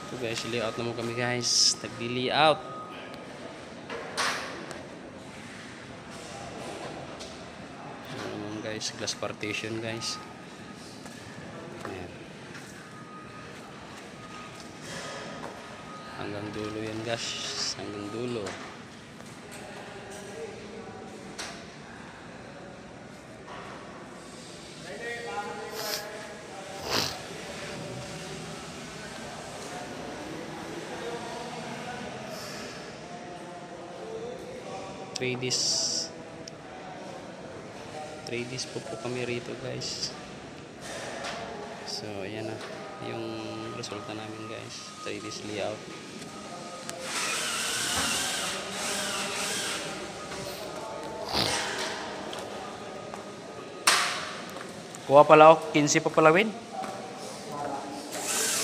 Ito guys, layout naman kami guys. Nagli-layout. Naman guys, glass partition guys. Ayan. Hanggang dulo yan guys. Hanggang dulo. Three days po kami rito guys. So ayan na yung resulta namin guys. 3 days layout. Kuha pala ako 15 pa pala Win.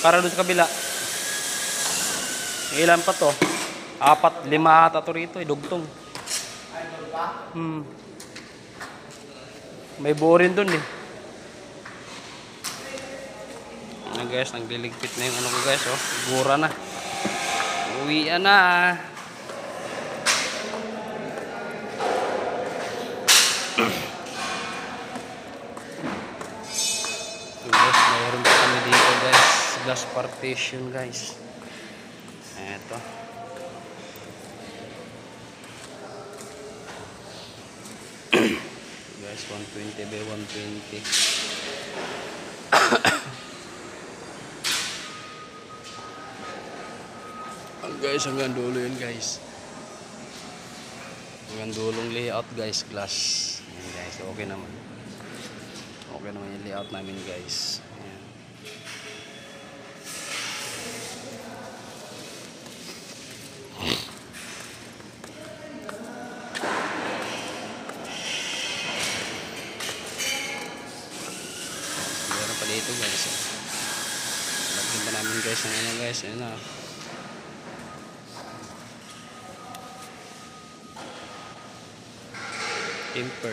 Para doon sa kabila. Ilan pa to? 4, 5 ata to rito, dugtong. May buo rin dun eh. Ano guys, nagliligpit na yung ano ko guys, oh. Gura na. Uwian na. Guys, mayroon pa kami dito guys. Glass partition guys. Eto. Guys, 120 by 120. Guys, hanggang dulo yun guys. Hanggang dulong layout guys, glass. Ayan guys, okay naman. Okay naman yung layout namin guys. Ayan. Meron pa dito guys. Lagyan pa namin guys ng ano guys. Ayan na. Temper.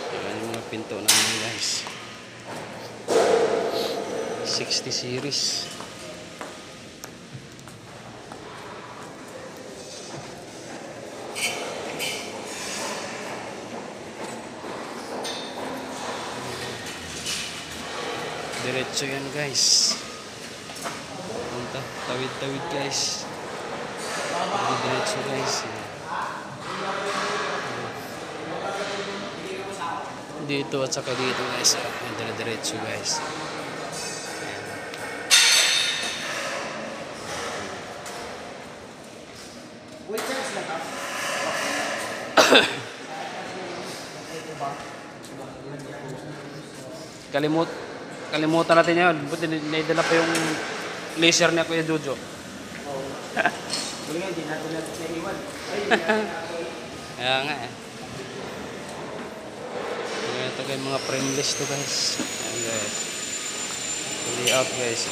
Ayan yung mga pinto namin guys. 60 series. Diretso yan guys. Punta, tawid-tawid guys. Diretso guys. Dito at saka dito guys. Diretso guys. Kalimutan natin yun. Buti naidala pa yung laser niya Kuya Jojo. Kaya nga eh. Ito guys, mga frameless to guys. Ayan guys. Layout guys.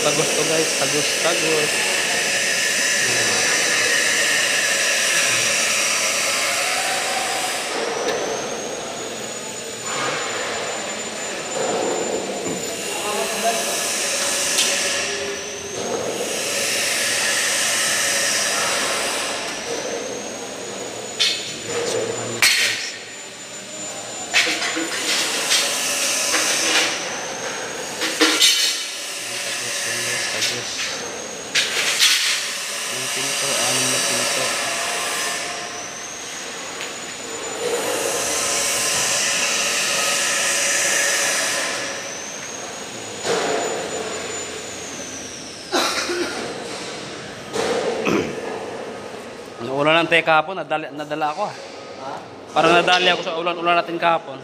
Tagos to guys. Tagos. Yung pinto, 6 na pinto. Naulan ng teka kahapon, nadala ako ah. Parang nadali ako sa ulan natin kahapon.